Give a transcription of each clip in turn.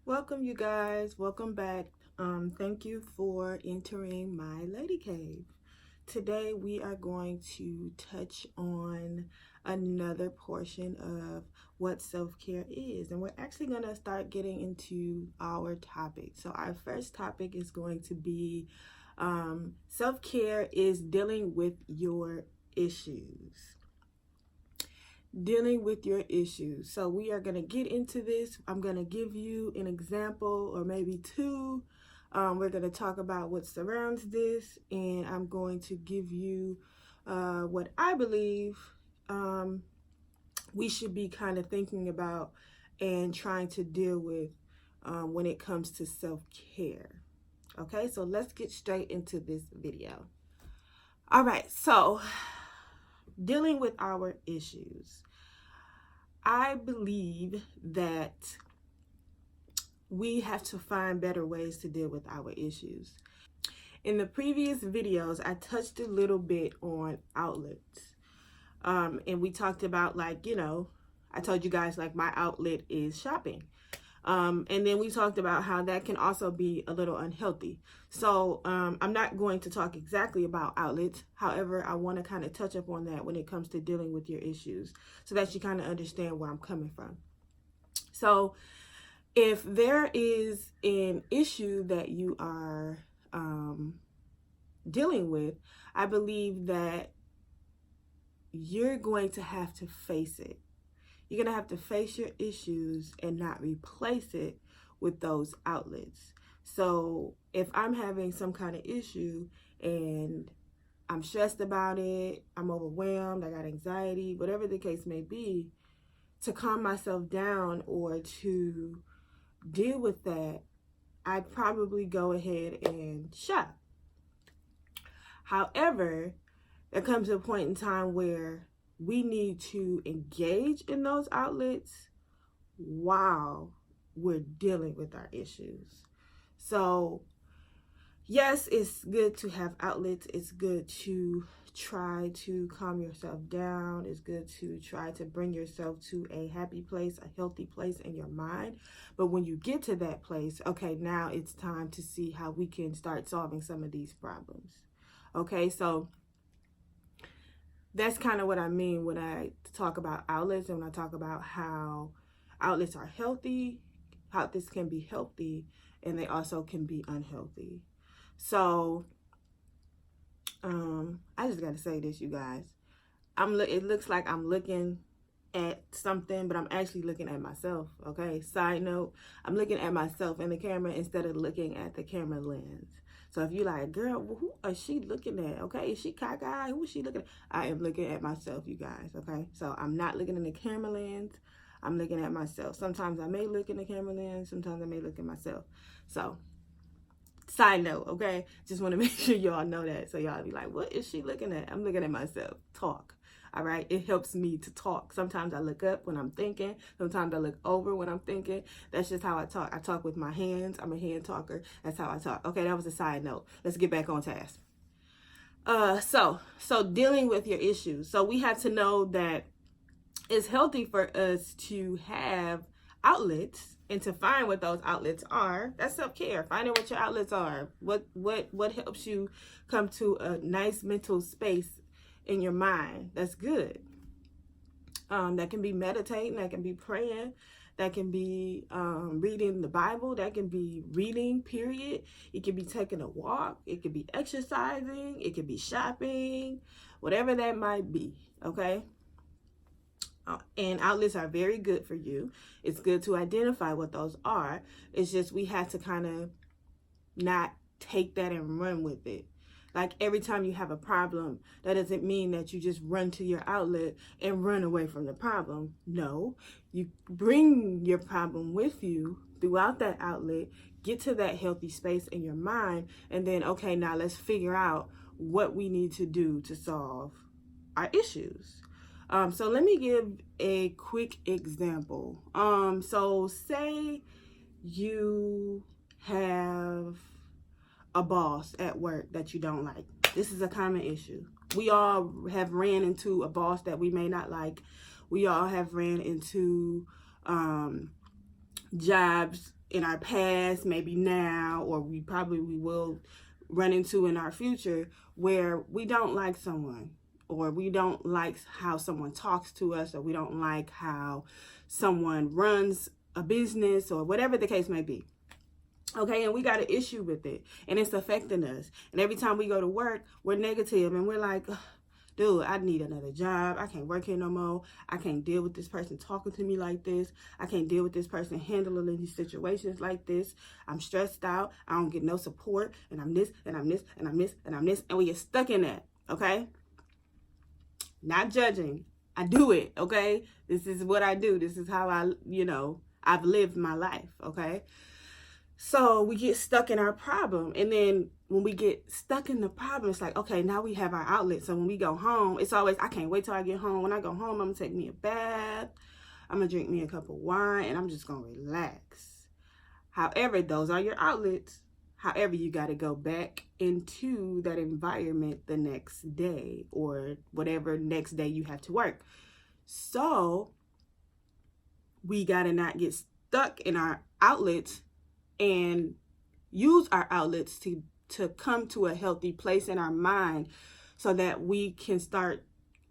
Welcome, you guys. Welcome back. Thank you for entering my lady cave. Today we are going to touch on another portion of what self-care is, and we're actually going to start getting into our topic. So our first topic is going to be self-care is dealing with your issues. Dealing with your issues. So we are going to get into this. I'm going to give you an example or maybe two. We're going to talk about what surrounds this, and I'm going to give you what I believe we should be kind of thinking about and trying to deal with when it comes to self-care. Okay, so let's get straight into this video. All right, so dealing with our issues. I believe that we have to find better ways to deal with our issues. In the previous videos, I touched a little bit on outlets. And we talked about, I told you guys, my outlet is shopping. And then we talked about how that can also be a little unhealthy. So I'm not going to talk exactly about outlets. However, I want to kind of touch up on that when it comes to dealing with your issues so that you kind of understand where I'm coming from. So if there is an issue that you are dealing with, I believe that you're going to have to face it. You're going to have to face your issues and not replace it with those outlets. So if I'm having some kind of issue and I'm stressed about it, I'm overwhelmed, I got anxiety, whatever the case may be, to calm myself down or to deal with that, I'd probably go ahead and shop. However, there comes a point in time where we need to engage in those outlets while we're dealing with our issues. So, yes, it's good to have outlets. It's good to try to calm yourself down. It's good to try to bring yourself to a happy place, a healthy place in your mind. But when you get to that place, okay, now it's time to see how we can start solving some of these problems. Okay, so that's kind of what I mean when I talk about outlets and when I talk about how outlets are healthy, how this can be healthy, and they also can be unhealthy. So, I just got to say this, you guys. It looks like I'm looking at something, but I'm actually looking at myself, okay? Side note, I'm looking at myself in the camera instead of looking at the camera lens. So if you're like, girl, who is she looking at? Okay, is she cockeyed? Who is she looking at? I am looking at myself, you guys, okay? So I'm not looking in the camera lens. I'm looking at myself. Sometimes I may look in the camera lens. Sometimes I may look at myself. So, side note, okay? Just want to make sure y'all know that. So y'all be like, what is she looking at? I'm looking at myself. Talk. All right, it helps me to talk. Sometimes I look up when I'm thinking. Sometimes I look over when I'm thinking. That's just how I talk. I talk with my hands. I'm a hand talker. That's how I talk. Okay, that was a side note. Let's get back on task. So dealing with your issues. So we have to know that it's healthy for us to have outlets and to find what those outlets are. That's self-care. Finding what your outlets are. What helps you come to a nice mental space in your mind. That's good. That can be meditating, that can be praying, that can be reading the Bible, that can be reading, period. It can be taking a walk, it could be exercising, it could be shopping, whatever that might be, okay? And outlets are very good for you. It's good to identify what those are. It's just we have to kind of not take that and run with it. Like every time you have a problem, that doesn't mean that you just run to your outlet and run away from the problem. No, you bring your problem with you throughout that outlet, get to that healthy space in your mind, and then, okay, now let's figure out what we need to do to solve our issues. So let me give a quick example. So say you have a boss at work that you don't like. This is a common issue. We all have ran into a boss that we may not like. We all have ran into jobs in our past, maybe now, or we will run into in our future, where we don't like someone, or we don't like how someone talks to us, or we don't like how someone runs a business, or whatever the case may be. Okay, and we got an issue with it, and it's affecting us. And every time we go to work, we're negative, and we're like, dude, I need another job. I can't work here no more. I can't deal with this person talking to me like this. I can't deal with this person handling these situations like this. I'm stressed out. I don't get no support, and I'm this, and I'm this, and I'm this, and I'm this, and we get stuck in that, okay? Not judging. I do it, okay? This is what I do. This is how I've lived my life, okay? So we get stuck in our problem. And then when we get stuck in the problem, it's like, okay, now we have our outlet. So when we go home, it's always, I can't wait till I get home. When I go home, I'm going to take me a bath. I'm going to drink me a cup of wine, and I'm just going to relax. However, those are your outlets. However, you got to go back into that environment the next day, or whatever next day you have to work. So we got to not get stuck in our outlets and use our outlets to come to a healthy place in our mind, so that we can start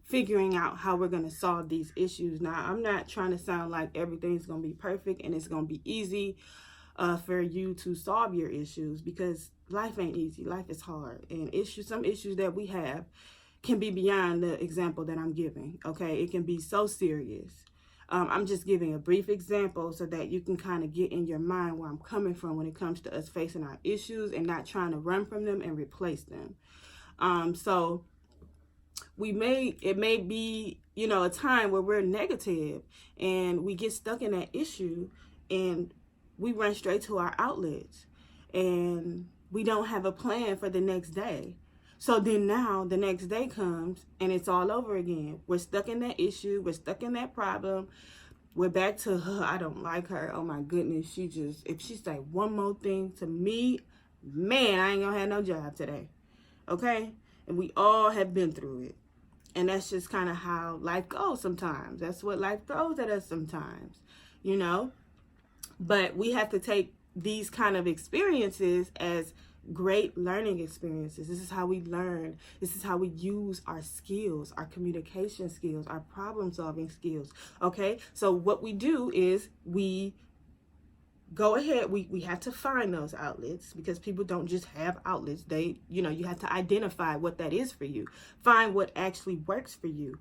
figuring out how we're going to solve these issues. Now, I'm not trying to sound like everything's going to be perfect and it's going to be easy for you to solve your issues, because life ain't easy. Life is hard, and some issues that we have can be beyond the example that I'm giving. Okay, it can be so serious. I'm just giving a brief example so that you can kind of get in your mind where I'm coming from when it comes to us facing our issues and not trying to run from them and replace them. So it may be, a time where we're negative and we get stuck in that issue, and we run straight to our outlets, and we don't have a plan for the next day. So then now the next day comes and it's all over again. We're stuck in that issue. We're stuck in that problem. We're back to, I don't like her. Oh my goodness. If she say one more thing to me, man, I ain't gonna have no job today. Okay? And we all have been through it. And that's just kind of how life goes sometimes. That's what life throws at us sometimes, But we have to take these kind of experiences as great learning experiences. This is how we learn. This is how we use our skills, our communication skills, our problem solving skills. Okay, so what we do is we go ahead, we have to find those outlets, because people don't just have outlets. You have to identify what that is for you. Find what actually works for you.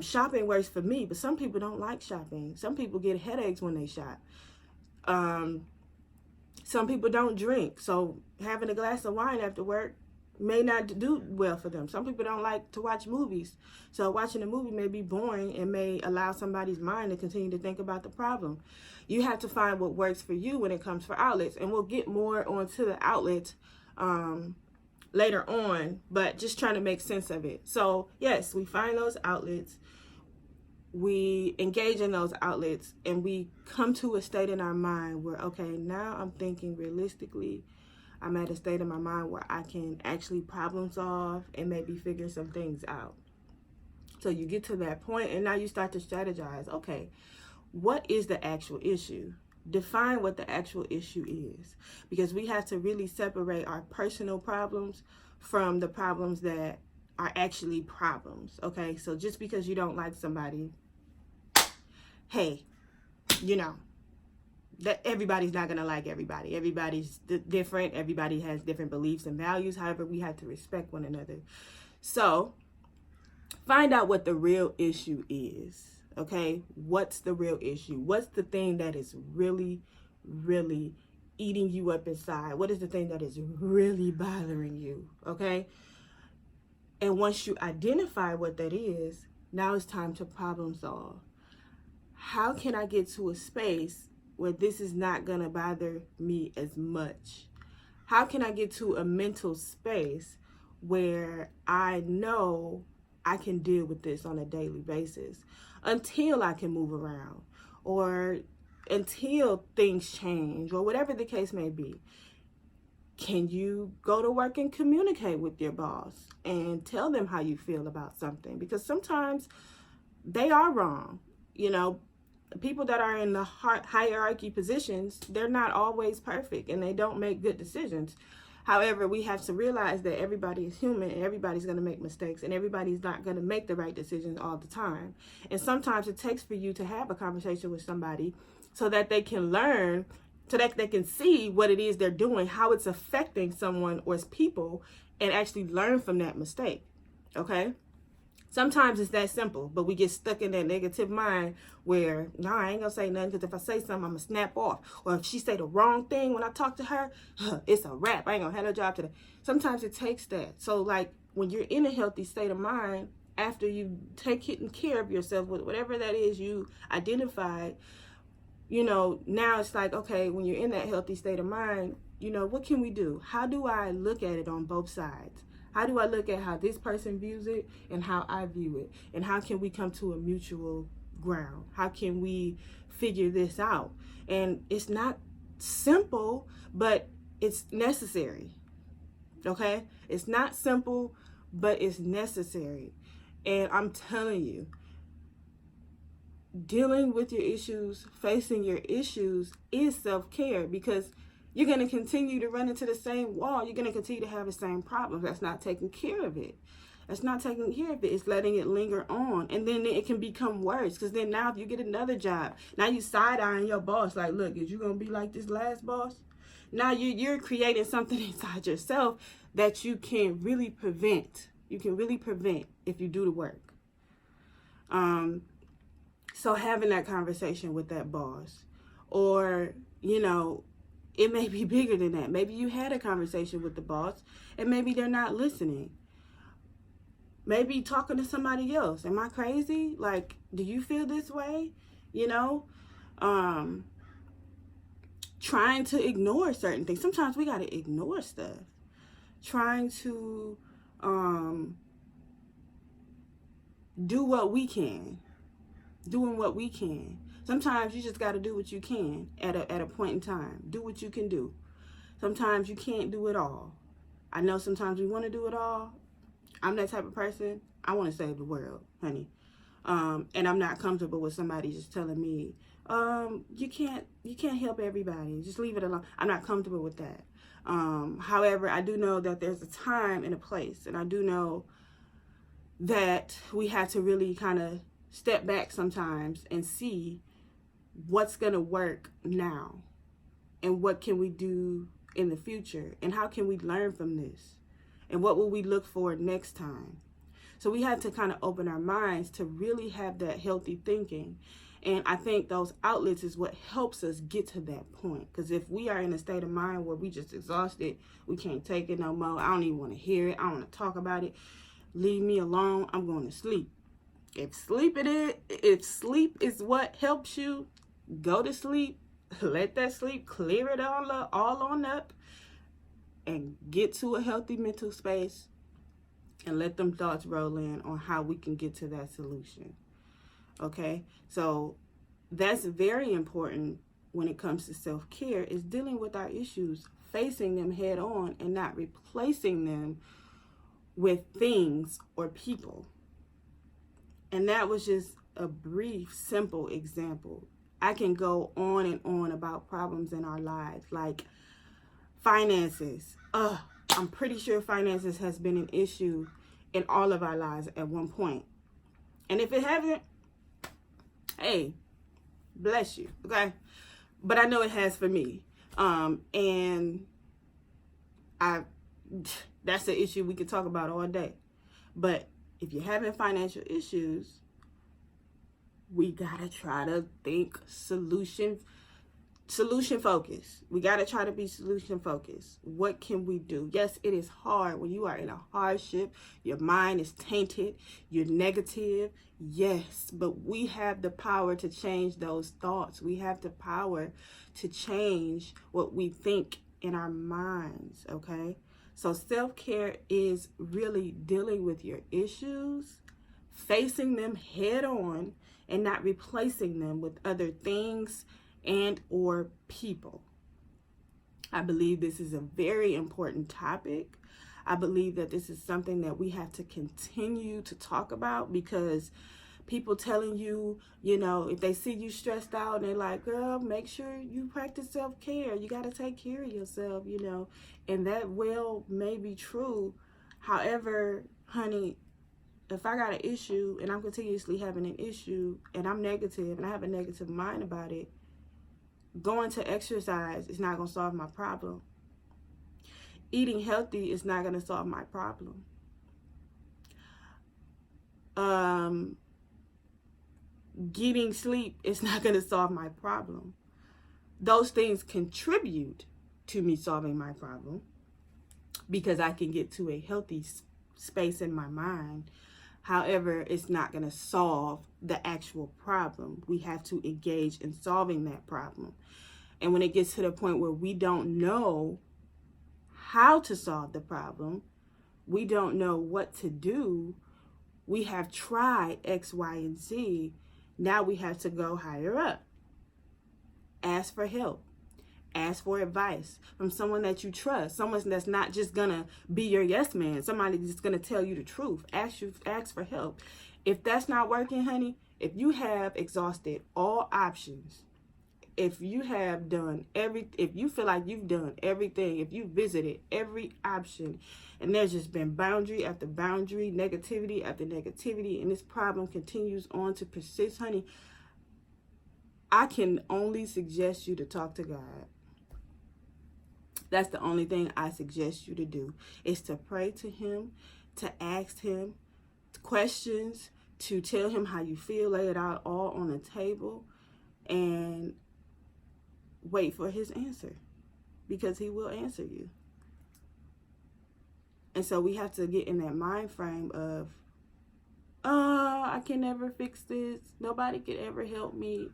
Shopping works for me, but some people don't like shopping. Some people get headaches when they shop. Some people don't drink, so having a glass of wine after work may not do well for them. Some people don't like to watch movies, so watching a movie may be boring and may allow somebody's mind to continue to think about the problem. You have to find what works for you when it comes for outlets, and we'll get more onto the outlets later on, but just trying to make sense of it. So yes, we find those outlets. We engage in those outlets, and we come to a state in our mind where, okay, now I'm thinking realistically. I'm at a state in my mind where I can actually problem solve and maybe figure some things out. So you get to that point, and now you start to strategize. Okay, what is the actual issue? Define what the actual issue is, because we have to really separate our personal problems from the problems that are actually problems. Okay, so just because you don't like somebody, hey, that everybody's not going to like everybody. Everybody's different. Everybody has different beliefs and values. However, we have to respect one another. So find out what the real issue is. Okay, what's the real issue? What's the thing that is really, really eating you up inside? What is the thing that is really bothering you? Okay, and once you identify what that is, now it's time to problem solve. How can I get to a space where this is not going to bother me as much? How can I get to a mental space where I know I can deal with this on a daily basis until I can move around, or until things change, or whatever the case may be? Can you go to work and communicate with your boss and tell them how you feel about something? Because sometimes they are wrong. people that are in the hierarchy positions, they're not always perfect and they don't make good decisions. However, we have to realize that everybody is human and everybody's going to make mistakes and everybody's not going to make the right decisions all the time. And sometimes it takes for you to have a conversation with somebody so that they can learn, so that they can see what it is they're doing, how it's affecting someone or people, and actually learn from that mistake. Okay? Sometimes it's that simple, but we get stuck in that negative mind where, no, I ain't gonna say nothing because if I say something, I'm gonna snap off. Or if she say the wrong thing when I talk to her, it's a wrap. I ain't gonna have no job today. Sometimes it takes that. So like when you're in a healthy state of mind, after you taken care of yourself with whatever that is you identified, you know, now it's like, okay, when you're in that healthy state of mind, you know, what can we do? How do I look at it on both sides? How do I look at how this person views it and how I view it? And how can we come to a mutual ground? How can we figure this out? And it's not simple, but it's necessary. Okay? It's not simple, but it's necessary. And I'm telling you, dealing with your issues, facing your issues is self-care, because you're going to continue to run into the same wall. You're going to continue to have the same problems. That's not taking care of it. That's not taking care of it. It's letting it linger on. And then it can become worse. Because then now if you get another job, now you side-eyeing your boss. Like, look, is you going to be like this last boss? Now you're creating something inside yourself that you can really prevent. You can really prevent if you do the work. So having that conversation with that boss, or, you know, it may be bigger than that. Maybe you had a conversation with the boss and maybe they're not listening. Maybe talking to somebody else. Am I crazy? Like, do you feel this way? You know, trying to ignore certain things. Sometimes we got to ignore stuff. Trying to do what we can. Doing what we can. Sometimes you just got to do what you can at a point in time. Do what you can do. Sometimes you can't do it all. I know sometimes we want to do it all. I'm that type of person. I want to save the world, honey. And I'm not comfortable with somebody just telling me, you can't help everybody. Just leave it alone. I'm not comfortable with that. However, I do know that there's a time and a place. And I do know that we have to really kind of step back sometimes and see what's going to work now and what can we do in the future and how can we learn from this and what will we look for next time. So we have to kind of open our minds to really have that healthy thinking. And I think those outlets is what helps us get to that point. Because if we are in a state of mind where we just exhausted, we can't take it no more, I don't even want to hear it, I don't want to talk about it, leave me alone, I'm going to sleep. If sleep is what helps you, go to sleep, let that sleep clear it all on up, and get to a healthy mental space and let them thoughts roll in on how we can get to that solution. Okay? So that's very important when it comes to self-care, is dealing with our issues, facing them head on and not replacing them with things or people. And that was just a brief, simple example. I can go on and on about problems in our lives, like finances. I'm pretty sure finances has been an issue in all of our lives at one point. And if it hasn't, hey, bless you, okay? But I know it has for me. And that's an issue we could talk about all day. But if you're having financial issues, we gotta try to think solution focused. We gotta try to be solution focused. What can we do? Yes, it is hard when you are in a hardship. Your mind is tainted. You're negative. Yes, but we have the power to change those thoughts. We have the power to change what we think in our minds, okay? So self-care is really dealing with your issues, facing them head on, and not replacing them with other things and or people. I believe this is a very important topic. I believe that this is something that we have to continue to talk about, because people telling you, you know, if they see you stressed out and they're like, girl, make sure you practice self-care. You got to take care of yourself, you know, and that may be true. However, honey, if I got an issue and I'm continuously having an issue and I'm negative and I have a negative mind about it, going to exercise is not going to solve my problem. Eating healthy is not going to solve my problem. Getting sleep is not going to solve my problem. Those things contribute to me solving my problem because I can get to a healthy space in my mind. However, it's not going to solve the actual problem. We have to engage in solving that problem. And when it gets to the point where we don't know how to solve the problem, we don't know what to do, we have tried X, Y, and Z. Now we have to go higher up. Ask for help. Ask for advice from someone that you trust. Someone that's not just going to be your yes man. Somebody that's going to tell you the truth. Ask for help. If that's not working, honey, if you have exhausted all options, if you have done if you feel like you've done everything, if you visited every option, and there's just been boundary after boundary, negativity after negativity, and this problem continues on to persist, honey, I can only suggest you to talk to God. That's the only thing I suggest you to do, is to pray to him, to ask him questions, to tell him how you feel, lay it out all on the table, and wait for his answer, because he will answer you. And so we have to get in that mind frame of, I can never fix this. Nobody can ever help me.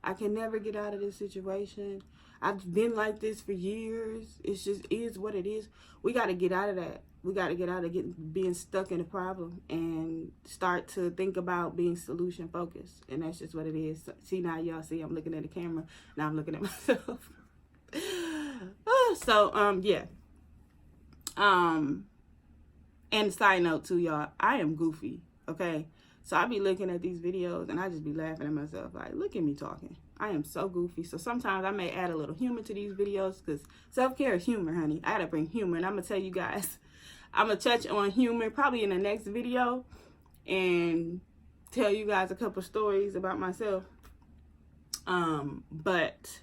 I can never get out of this situation. I've been like this for years. It just is what it is. We got to get out of that. We got to get out of being stuck in a problem and start to think about being solution focused. And that's just what it is. See, now y'all see I'm looking at the camera. Now I'm looking at myself. Yeah. And side note too, y'all, I am goofy, okay? So I be looking at these videos and I just be laughing at myself like, look at me talking. I am so goofy. So sometimes I may add a little humor to these videos, because self-care is humor, honey. I gotta bring humor, and I'm gonna tell you guys, I'm gonna touch on humor probably in the next video and tell you guys a couple stories about myself. But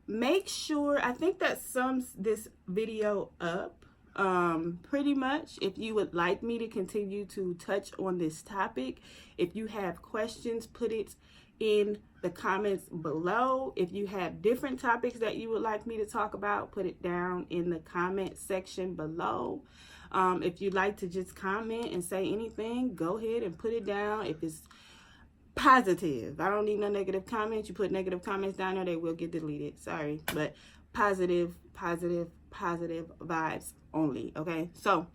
make sure, I think that sums this video up pretty much. If you would like me to continue to touch on this topic, if you have questions, put it in the comments below. If you have different topics that you would like me to talk about, put it down in the comment section below. If you'd like to just comment and say anything, go ahead and put it down. If it's positive, I don't need no negative comments. You put negative comments down there, they will get deleted. Sorry, but positive vibes only. Okay, so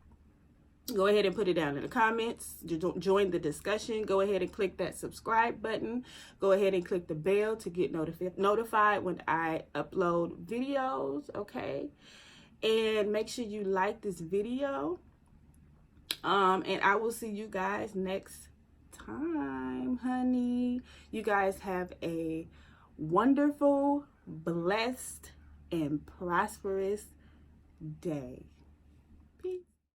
go ahead and put it down in the comments. Join the discussion. Go ahead and click that subscribe button. Go ahead and click the bell to get notified when I upload videos. Okay, and make sure you like this video. And I will see you guys next time, honey. You guys have a wonderful, blessed, and prosperous day.